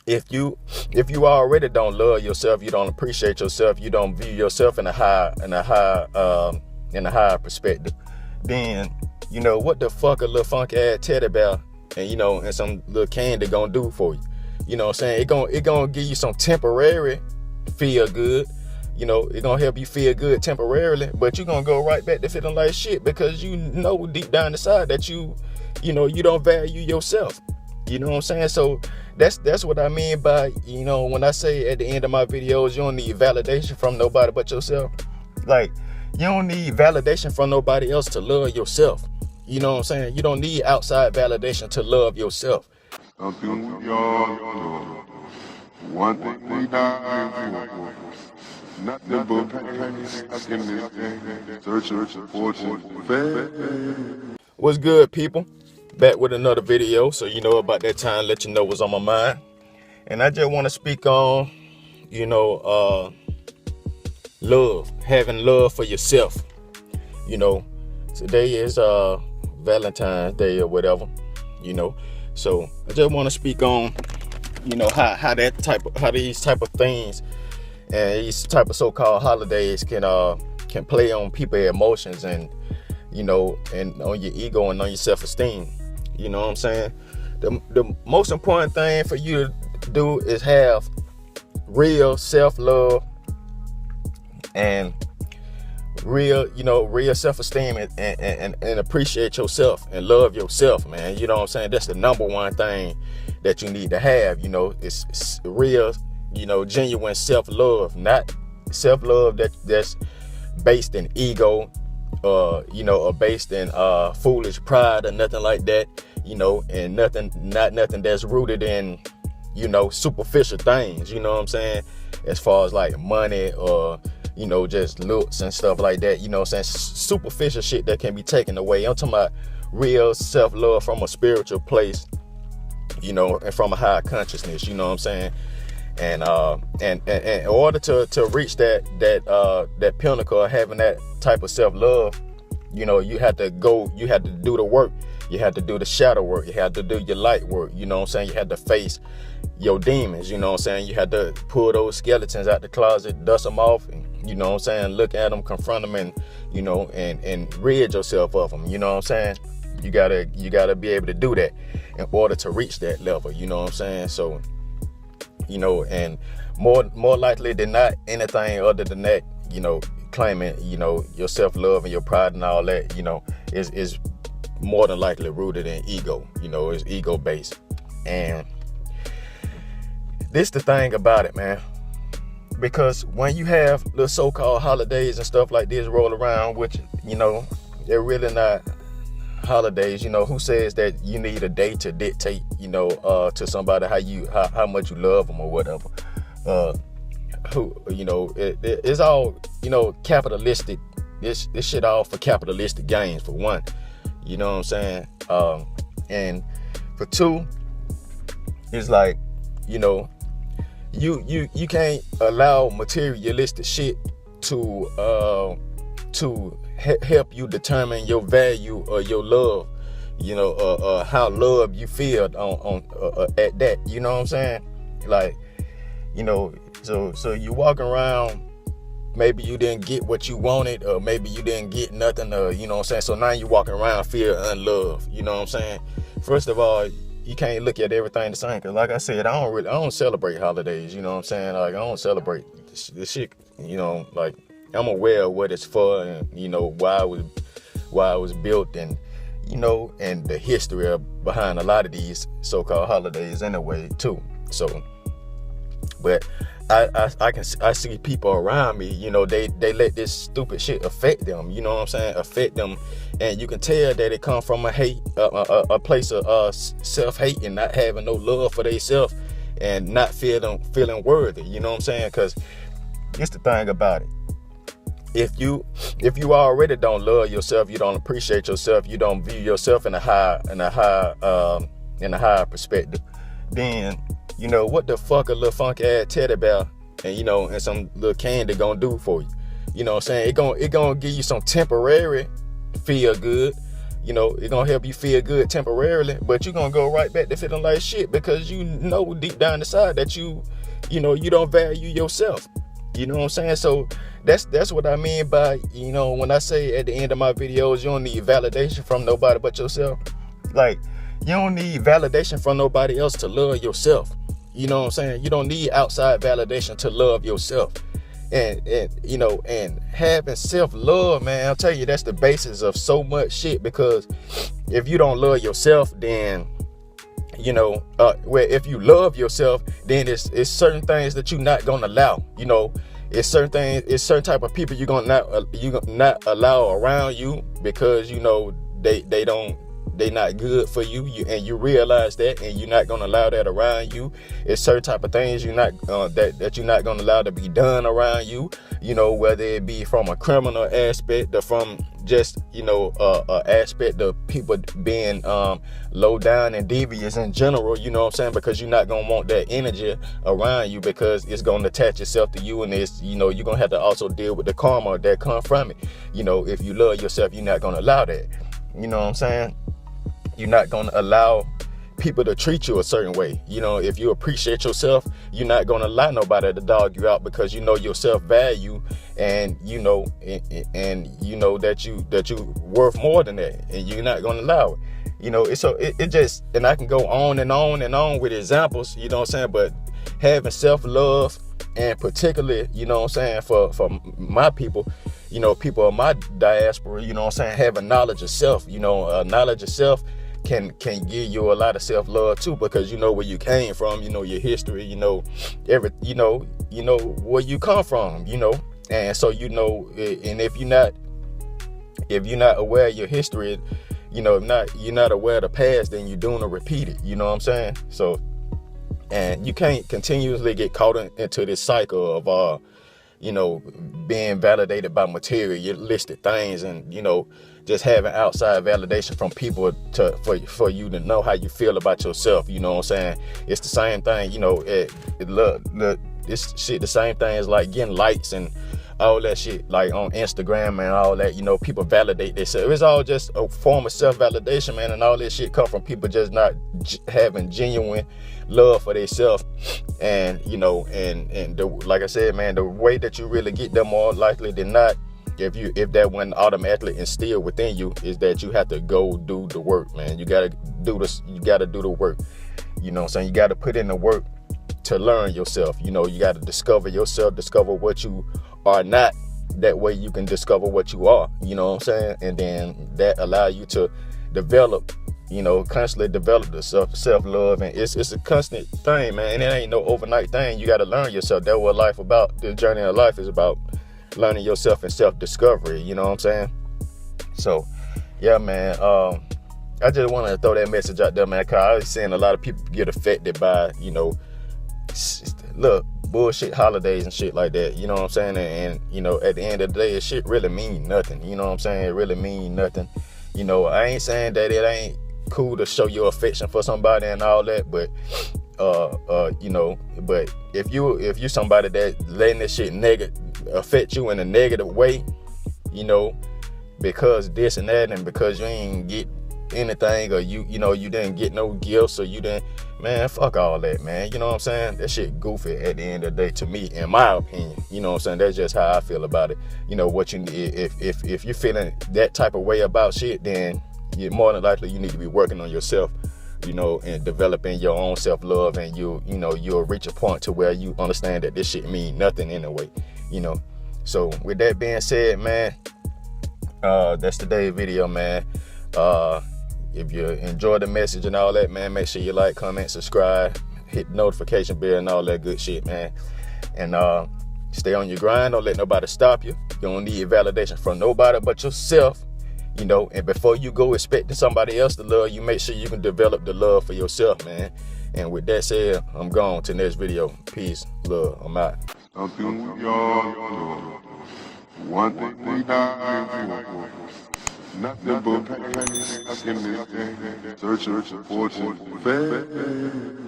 if you already don't love yourself, you don't appreciate yourself, you don't view yourself in a higher perspective, then what the fuck a little funky ass teddy bear and some little candy gonna do for you? You know what I'm saying? It gonna give you some temporary feel good. It gonna help you feel good temporarily, but you're gonna go right back to feeling like shit because deep down inside that you don't value yourself. You know what I'm saying? So that's what I mean by, when I say at the end of my videos, you don't need validation from nobody but yourself. Like, you don't need validation from nobody else to love yourself. You know what I'm saying? You don't need outside validation to love yourself. Something we all do. One thing we die for. Nothing but pain stuck in this game. Searching for fortune. What's good, people? Back with another video, so about that time, let you know what's on my mind. And I just want to speak on, love, having love for yourself. Today is Valentine's Day or whatever, So I just want to speak on, how these type of things and these type of so-called holidays can play on people's emotions and and on your ego and on your self-esteem. You know what I'm saying? The most important thing for you to do is have real self-love and real self-esteem and appreciate yourself and love yourself, man. You know what I'm saying? That's the number one thing that you need to have. It's real, genuine self-love, not self-love that's based in ego, or based in foolish pride or nothing like that, and not nothing that's rooted in superficial things, you know what I'm saying, as far as like money or just looks and stuff like that, superficial shit that can be taken away. I'm talking about real self-love from a spiritual place, and from a higher consciousness, you know what I'm saying. And in order to reach that pinnacle of having that type of self-love, you have to do the work. You have to do the shadow work. You have to do your light work. You know what I'm saying? You have to face your demons. You know what I'm saying? You have to pull those skeletons out the closet, dust them off, and you know what I'm saying? Look at them, confront them, and and rid yourself of them. You know what I'm saying? You gotta be able to do that in order to reach that level. You know what I'm saying? So, and more likely than not, anything other than that, claiming, your self-love and your pride and all that, is more than likely rooted in ego. It's ego based. And this the thing about it, man, because when you have the so-called holidays and stuff like this roll around, which they're really not holidays. Who says that you need a day to dictate to somebody how much you love them or whatever? It's all capitalistic. This shit all for capitalistic gains, for one. You know what I'm saying? And for two, it's like you can't allow materialistic shit to help you determine your value or your love, how loved you feel on at that. You know what I'm saying? Like, so you walk around, maybe you didn't get what you wanted, or maybe you didn't get nothing, you know what I'm saying? So now you walking around feel unloved, you know what I'm saying? First of all, you can't look at everything the same, because like I said, I don't celebrate holidays, you know what I'm saying? Like, I don't celebrate this shit, like, I'm aware of what it's for, and why it was built, and and the history behind a lot of these so-called holidays anyway too. So, but I see people around me, they let this stupid shit affect them, you know what I'm saying? Affect them, and you can tell that it comes from a place of self-hate and not having no love for themselves and not feeling worthy, you know what I'm saying? Because it's the thing about it. If you already don't love yourself, you don't appreciate yourself, you don't view yourself in a higher perspective, then what the fuck a little funky ass teddy bear and some little candy gonna do for you? You know what I'm saying? It gonna give you some temporary feel good. You know, it's gonna help you feel good temporarily, but you're gonna go right back to feeling like shit because you know deep down inside that you know, you don't value yourself. You know what I'm saying? So that's what I mean by, you know, when I say at the end of my videos, you don't need validation from nobody but yourself. Like, you don't need validation from nobody else to love yourself. You know what I'm saying? You don't need outside validation to love yourself. And you know, and having self-love, man, I'll tell you, that's the basis of so much shit. Because if you don't love yourself, then, you know, where if you love yourself, then it's certain things that you're not gonna allow. You know, it's certain things, it's certain type of people you're gonna not allow around you, because, you know, they not good for you, and you realize that, and you're not gonna allow that around you. It's certain type of things you're not that you're not gonna allow to be done around you. You know, whether it be from a criminal aspect or from just, you know, aspect of people being low down and devious in general. You know what I'm saying? Because you're not gonna want that energy around you, because it's gonna attach itself to you, and it's, you know, you're gonna have to also deal with the karma that come from it. You know, if you love yourself, you're not gonna allow that. You know what I'm saying? You're not going to allow people to treat you a certain way. You know, if you appreciate yourself, you're not going to allow nobody to dog you out, because you know your self-value, and you know, and you know that you worth more than that, and you're not going to allow it. You know, it just, and I can go on and on and on with examples, you know what I'm saying? But having self-love, and particularly, you know what I'm saying, for my people, you know, people of my diaspora, you know what I'm saying, having knowledge of self, you know, knowledge of self can give you a lot of self-love too, because you know where you came from, you know your history, you know you know where you come from, you know. And so, you know, and if you're not aware of your history, you know, you're not aware of the past, then you're doing to repeat it, you know what I'm saying? So, and you can't continuously get caught into this cycle of you know, being validated by materialistic things, and, you know, just having outside validation from people for you to know how you feel about yourself. You know what I'm saying? It's the same thing, you know, this shit, the same thing as like getting likes and all that shit, like on Instagram and all that. You know, people validate themselves. It's all just a form of self-validation, man, and all this shit come from people just not having genuine love for themselves. And, you know, and like I said, man, the way that you really get them, more likely than not, if that one automatically instilled within you, is that you have to go do the work, man. You gotta do this, you gotta do the work. You know what I'm saying? You gotta put in the work to learn yourself. You know, you gotta discover yourself, discover what you are not. That way you can discover what you are, you know what I'm saying? And then that allow you to develop, you know, constantly develop the self-love. And it's a constant thing, man. And it ain't no overnight thing. You got to learn yourself. That's what life about. The journey of life is about learning yourself and self-discovery, you know what I'm saying? So, yeah, man, I just want to throw that message out there, man, because I was seeing a lot of people get affected by, you know, look, bullshit holidays and shit like that, you know what I'm saying? And you know, at the end of the day, shit really mean nothing, you know what I'm saying? It really mean nothing. You know, I ain't saying that it ain't cool to show your affection for somebody and all that, but you know, but if you somebody that letting this shit affect you in a negative way, you know, because this and that, and because you ain't get anything, or you know, you didn't get no gifts, or you didn't, man, fuck all that, man. You know what I'm saying? That shit goofy at the end of the day, to me, in my opinion. You know what I'm saying? That's just how I feel about it. You know, what you if you're feeling that type of way about shit, then you're more than likely you need to be working on yourself, you know, and developing your own self-love, and you'll reach a point to where you understand that this shit mean nothing anyway, you know. So with that being said, man, that's today's video, man. If you enjoy the message and all that, man, make sure you like, comment, subscribe, hit the notification bell and all that good shit, man. And stay on your grind. Don't let nobody stop you. You don't need validation from nobody but yourself, you know. And before you go expecting somebody else to love you, make sure you can develop the love for yourself, man. And with that said, I'm gone to the next video. Peace, love, I'm out. Something we all do. One thing we die for. Nothing but pain, stuck in this game. Searching for fortune.